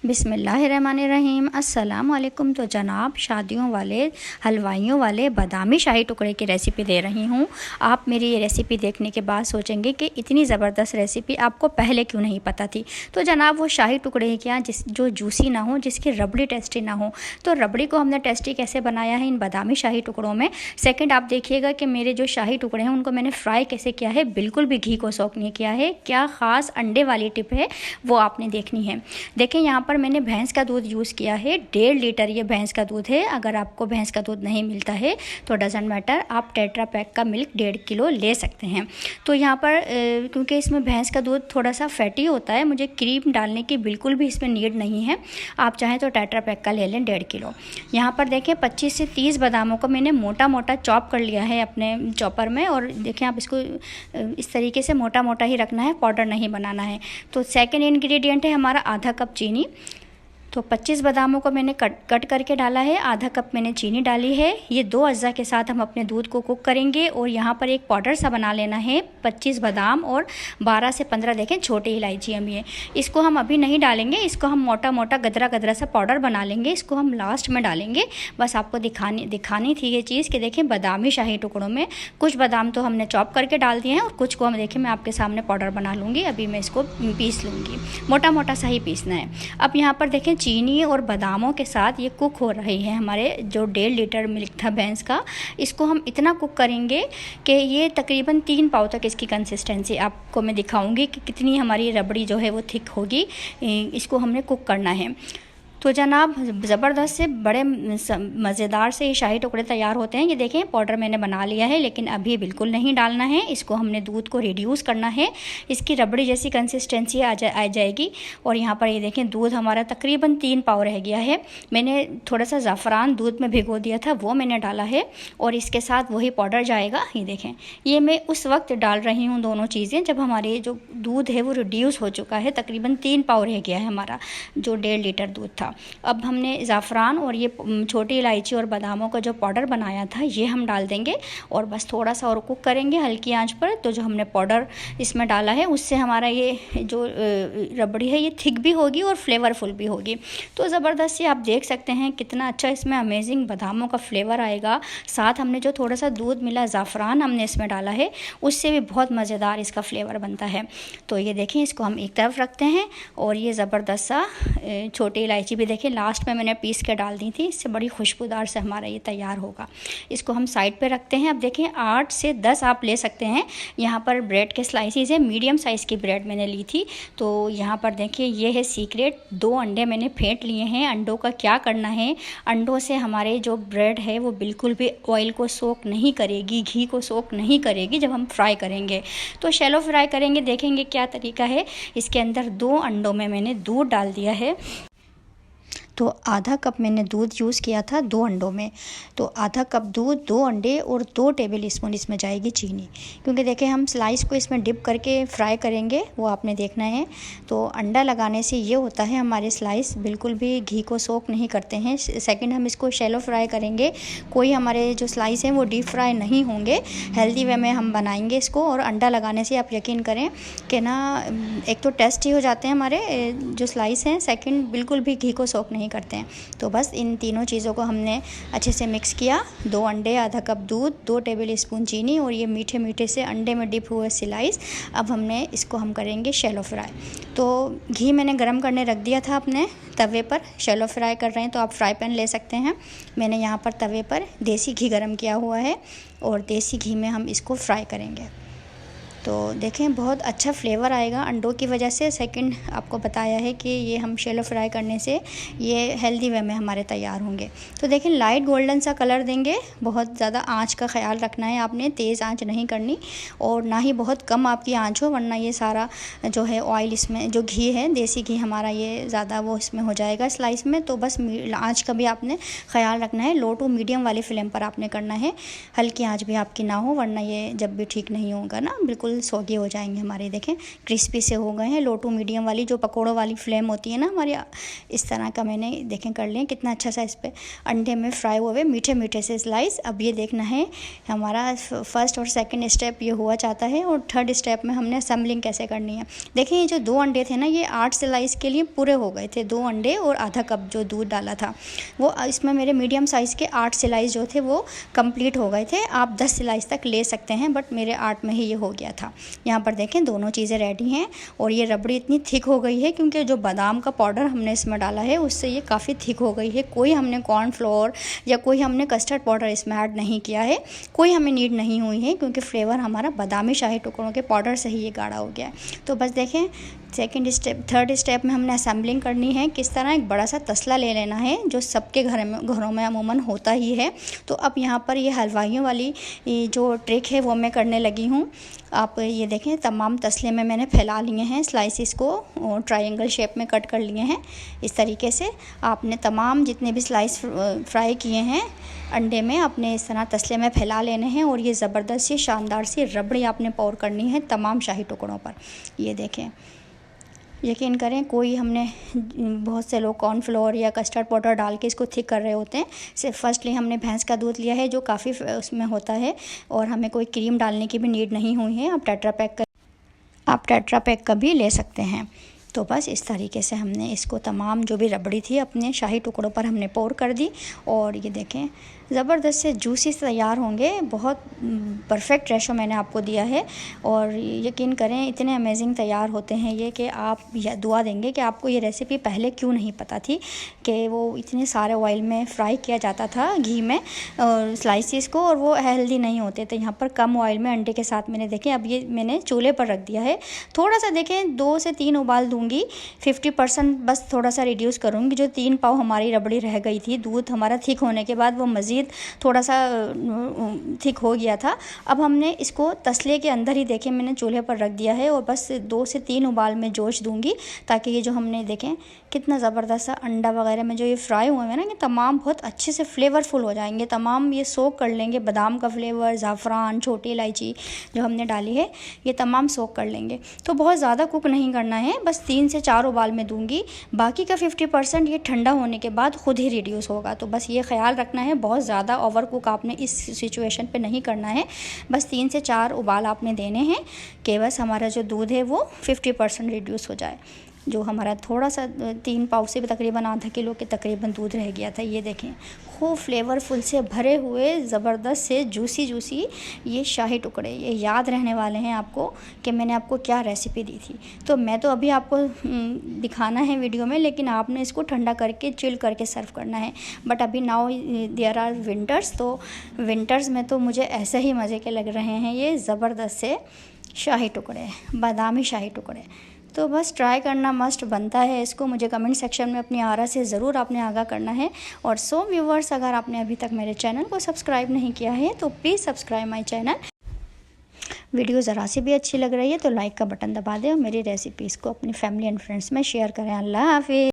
बिस्मिल्लाहिर्रहमानिर्रहीम। अस्सलाम वालेकुम। तो जनाब, शादियों वाले हलवाइयों वाले बादामी शाही टुकड़े की रेसिपी दे रही हूँ। आप मेरी ये रेसिपी देखने के बाद सोचेंगे कि इतनी ज़बरदस्त रेसिपी आपको पहले क्यों नहीं पता थी। तो जनाब, वो शाही टुकड़े ही क्या जो जूसी ना हो, जिसकी रबड़ी टेस्टी ना हो। तो रबड़ी को हमने टेस्टी कैसे बनाया है इन बादामी शाही टुकड़ों में। सेकेंड, आप देखिएगा कि मेरे जो शाही टुकड़े हैं उनको मैंने फ्राई कैसे किया है, बिल्कुल भी घी को सोक नहीं किया है। क्या ख़ास अंडे वाली टिप है वो आपने देखनी है। देखें, यहाँ पर मैंने भैंस का दूध यूज़ किया है। 1.5 लीटर ये भैंस का दूध है। अगर आपको भैंस का दूध नहीं मिलता है तो डजेंट मैटर, आप टेट्रा पैक का मिल्क 1.5 किलो ले सकते हैं। तो यहाँ पर क्योंकि इसमें भैंस का दूध थोड़ा सा फैटी होता है, मुझे क्रीम डालने की बिल्कुल भी इसमें नीड नहीं है। आप चाहें तो टेट्रा पैक का ले लें 1.5 किलो। यहाँ पर देखें 25 से 30 बादामों को मैंने मोटा मोटा चॉप कर लिया है अपने चॉपर में। और देखें, आप इसको इस तरीके से मोटा मोटा ही रखना है, पाउडर नहीं बनाना है। तो सेकेंड इंग्रेडिएंट है हमारा आधा कप चीनी। तो 25 बादामों को मैंने कट करके डाला है, आधा कप मैंने चीनी डाली है। ये 2 अज्जा के साथ हम अपने दूध को कुक करेंगे। और यहाँ पर एक पाउडर सा बना लेना है। 25 बादाम और 12 से 15 देखें छोटी इलायची हम ये, इसको हम अभी नहीं डालेंगे, इसको हम मोटा मोटा गदरा गदरा सा पाउडर बना लेंगे। इसको हम लास्ट में डालेंगे। बस आपको दिखानी थी ये चीज़ कि देखें, बादामी शाही टुकड़ों में कुछ बादाम तो हमने चॉप करके डाल दिए हैं और कुछ को हम देखें मैं आपके सामने पाउडर बना लूँगी। अभी मैं इसको पीस लूँगी, मोटा मोटा सा ही पीसना है। अब यहाँ पर देखें, चीनी और बादामों के साथ ये कुक हो रही है। हमारे जो 1.5 लीटर मिल्क था भैंस का, इसको हम इतना कुक करेंगे कि ये तकरीबन 3 पाव तक इसकी कंसिस्टेंसी आपको मैं दिखाऊंगी कि कितनी हमारी रबड़ी जो है वो थिक होगी। इसको हमने कुक करना है। तो जनाब, ज़बरदस्त से बड़े मज़ेदार से ये शाही टुकड़े तैयार होते हैं। ये देखें, पाउडर मैंने बना लिया है, लेकिन अभी बिल्कुल नहीं डालना है। इसको हमने दूध को रिड्यूस करना है, इसकी रबड़ी जैसी कंसिस्टेंसी आ जाएगी। और यहाँ पर ये देखें, दूध हमारा तकरीबन 3 पाव रह गया है। मैंने थोड़ा सा ज़ाफ़रान दूध में भिगो दिया था, वो मैंने डाला है और इसके साथ वही पाउडर जाएगा। ये देखें, ये मैं उस वक्त डाल रही हूँ दोनों चीज़ें जब हमारे जो दूध है वो रिड्यूस हो चुका है। तकरीबन 3 पाव रह गया है हमारा जो 1.5 लीटर दूध था। अब हमने ज़ाफ़रान और ये छोटी इलायची और बादामों का जो पाउडर बनाया था ये हम डाल देंगे और बस थोड़ा सा और कुक करेंगे हल्की आंच पर। तो जो हमने पाउडर इसमें डाला है उससे हमारा ये जो रबड़ी है ये थिक भी होगी और फ्लेवरफुल भी होगी। तो ज़बरदस्त सी आप देख सकते हैं कितना अच्छा इसमें अमेजिंग बादामों का फ्लेवर आएगा। साथ हमने जो थोड़ा सा दूध मिला, ज़ाफ़रान हमने इसमें डाला है, उससे भी बहुत मज़ेदार इसका फ्लेवर बनता है। तो ये देखें, इसको हम एक तरफ रखते हैं और ये ज़बरदस्त सा छोटी इलायची भी देखें लास्ट में मैंने पीस के डाल दी थी, इससे बड़ी खुशबूदार से हमारा ये तैयार होगा। इसको हम साइड पे रखते हैं। अब देखें, 8 से 10 आप ले सकते हैं। यहाँ पर ब्रेड के स्लाइसिस है, मीडियम साइज़ की ब्रेड मैंने ली थी। तो यहाँ पर देखिए, ये है सीक्रेट, 2 अंडे मैंने फेंट लिए हैं। अंडों का क्या करना है, अंडों से हमारे जो ब्रेड है वो बिल्कुल भी ऑयल को सोक नहीं करेगी, घी को सोक नहीं करेगी जब हम फ्राई करेंगे। तो शैलो फ्राई करेंगे। देखेंगे क्या तरीका है। इसके अंदर 2 अंडों में मैंने दूध डाल दिया है। तो आधा कप मैंने दूध यूज़ किया था 2 अंडों में। तो आधा कप दूध, 2 अंडे और 2 टेबल स्पून इसमें जाएगी चीनी। क्योंकि देखें, हम स्लाइस को इसमें डिप करके फ्राई करेंगे, वो आपने देखना है। तो अंडा लगाने से ये होता है, हमारे स्लाइस बिल्कुल भी घी को सोक नहीं करते हैं। सेकंड, हम इसको शैलो फ्राई करेंगे, कोई हमारे जो स्लाइस हैं वो डीप फ्राई नहीं होंगे। हेल्दी वे में हम बनाएंगे इसको। और अंडा लगाने से आप यकीन करें कि ना, एक तो टेस्टी हो जाते हैं हमारे जो स्लाइस हैं, सेकंड बिल्कुल भी घी को सोक नहीं करते हैं। तो बस इन तीनों चीज़ों को हमने अच्छे से मिक्स किया। 2 अंडे, आधा कप दूध, 2 टेबल स्पून चीनी और ये मीठे मीठे से अंडे में डिप हुए स्लाइस। अब हमने इसको हम करेंगे शैलो फ्राई। तो घी मैंने गरम करने रख दिया था अपने तवे पर। शैलो फ्राई कर रहे हैं तो आप फ्राई पैन ले सकते हैं। मैंने यहाँ पर तवे पर देसी घी गरम किया हुआ है और देसी घी में हम इसको फ्राई करेंगे। तो देखें, बहुत अच्छा फ्लेवर आएगा अंडों की वजह से। सेकंड, आपको बताया है कि ये हम शैलो फ्राई करने से ये हेल्दी वे में हमारे तैयार होंगे। तो देखें, लाइट गोल्डन सा कलर देंगे। बहुत ज़्यादा आंच का ख्याल रखना है आपने, तेज़ आंच नहीं करनी और ना ही बहुत कम आपकी आंच हो, वरना ये सारा जो है ऑयल, इसमें जो घी है देसी घी हमारा, ये ज़्यादा वो इसमें हो जाएगा स्लाइस में। तो बस आँच का भी आपने ख्याल रखना है। लो टू मीडियम वाली फ्लेम पर आपने करना है। हल्की आँच भी आपकी ना हो, वरना ये जब भी ठीक नहीं होगा ना, बिल्कुल फुल सौगी हो जाएंगे हमारे। देखें क्रिस्पी से हो गए हैं। लो टू मीडियम वाली जो पकौड़ों वाली फ्लेम होती है ना हमारी, इस तरह का मैंने देखें कर लिया। कितना अच्छा सा इस पर अंडे में फ्राई हुए मीठे मीठे से स्लाइस। अब ये देखना है हमारा फर्स्ट और सेकंड स्टेप ये हुआ चाहता है, और थर्ड स्टेप में हमने असेंबलिंग कैसे करनी है। देखिए ये जो 2 अंडे थे ना, ये 8 स्लाइस के लिए पूरे हो गए थे। 2 अंडे और आधा कप जो दूध डाला था वो, इसमें मेरे मीडियम साइज़ के 8 स्लाइस जो थे वो कंप्लीट हो गए थे। आप 10 स्लाइस तक ले सकते हैं, बट मेरे 8 में ही ये हो गया था। यहाँ पर देखें दोनों चीज़ें रेडी हैं, और ये रबड़ी इतनी थिक हो गई है क्योंकि जो बादाम का पाउडर हमने इसमें डाला है उससे ये काफ़ी थिक हो गई है। कोई हमने कॉर्नफ्लोर या कोई हमने कस्टर्ड पाउडर इसमें ऐड नहीं किया है, कोई हमें नीड नहीं हुई है, क्योंकि फ्लेवर हमारा बादामी शाही टुकड़ों के पाउडर से ही ये गाढ़ा हो गया है। तो बस देखें थर्ड स्टेप में हमने असेंबलिंग करनी है। किस तरह एक बड़ा सा तसला ले लेना है जो सबके घरों में अमूमन होता ही है। तो अब यहाँ पर ये हलवाइयों वाली जो ट्रिक है वो मैं करने लगी हूँ। आप ये देखें तमाम तसले में मैंने फैला लिए हैं स्लाइसिस को, और ट्रायंगल शेप में कट कर लिए हैं। इस तरीके से आपने तमाम जितने भी स्लाइस फ्राई किए हैं अंडे में अपने इस तरह तसले में फैला लेने हैं, और ये ज़बरदस्त सी शानदार सी रबड़ी आपने पोर करनी है तमाम शाही टुकड़ों पर। ये देखें, यकीन करें कोई हमने बहुत से लोग कॉर्नफ्लोर या कस्टर्ड पाउडर डाल के इसको थिक कर रहे होते हैं। सिर्फ फर्स्टली हमने भैंस का दूध लिया है जो काफ़ी उसमें होता है, और हमें कोई क्रीम डालने की भी नीड नहीं हुई है। आप टेट्रा पैक का भी ले सकते हैं। तो बस इस तरीके से हमने इसको तमाम जो भी रबड़ी थी अपने शाही टुकड़ों पर हमने पोर कर दी, और ये देखें ज़बरदस्त से जूसी से तैयार होंगे। बहुत परफेक्ट रेशो मैंने आपको दिया है, और यकीन करें इतने अमेजिंग तैयार होते हैं ये कि आप दुआ देंगे कि आपको ये रेसिपी पहले क्यों नहीं पता थी कि वो इतने सारे ऑयल में फ्राई किया जाता था, घी में, और स्लाइसिस को, और वो हेल्दी नहीं होते थे। यहाँ पर कम ऑयल में अंडे के साथ मैंने देखें अब ये मैंने चूल्हे पर रख दिया है। थोड़ा सा देखें 2 से 3 उबाल दूँगी, 50% बस थोड़ा सा रिड्यूस करूँगी। जो 3 पाव हमारी रबड़ी रह गई थी, दूध हमारा थिक होने के बाद वो मज़ीद थोड़ा सा थिक हो गया था। अब हमने इसको तसले के अंदर ही देखें मैंने चूल्हे पर रख दिया है, और बस 2 से 3 उबाल में जोश दूंगी, ताकि ये जो हमने देखें कितना ज़बरदस्त सा अंडा वगैरह में जो ये फ्राई हुए हैं ना, ये तमाम बहुत अच्छे से फ्लेवरफुल हो जाएंगे। तमाम ये सोक कर लेंगे, बादाम का फ्लेवर, ज़ाफ़रान, छोटी इलायची जो हमने डाली है ये तमाम सोक कर लेंगे। तो बहुत ज़्यादा कुक नहीं करना है, बस 3 से 4 उबाल में दूंगी। बाकी का 50% ये ठंडा होने के बाद खुद ही रिड्यूस होगा। तो बस ये ख्याल रखना है, बहुत ज़्यादा ओवर कुक आपने इस सिचुएशन पे नहीं करना है। बस 3 से 4 उबाल आपने देने हैं कि बस हमारा जो दूध है वो 50% रिड्यूस हो जाए। जो हमारा थोड़ा सा 3 पाव से भी तकरीबन आधा किलो के तकरीबन दूध रह गया था। ये देखें खूब फ्लेवरफुल से भरे हुए ज़बरदस्त से जूसी ये शाही टुकड़े, ये याद रहने वाले हैं आपको कि मैंने आपको क्या रेसिपी दी थी। तो मैं तो अभी आपको दिखाना है वीडियो में, लेकिन आपने इसको ठंडा करके चिल करके सर्व करना है। बट अभी नाउ देयर आर विंटर्स, तो विंटर्स में तो मुझे ऐसे ही मज़े के लग रहे हैं ये ज़बरदस्त से शाही टुकड़े, बादामी शाही टुकड़े। तो बस ट्राई करना मस्ट बनता है इसको। मुझे कमेंट सेक्शन में अपनी आरा से ज़रूर आपने आगाह करना है। और सो व्यूवर्स, अगर आपने अभी तक मेरे चैनल को सब्सक्राइब नहीं किया है तो please subscribe my channel. Video ज़रा सी भी अच्छी लग रही है तो लाइक का बटन दबा दें, और मेरी रेसिपीज़ को अपनी फैमिली एंड फ्रेंड्स में शेयर करें। अल्लाह हाफिज़।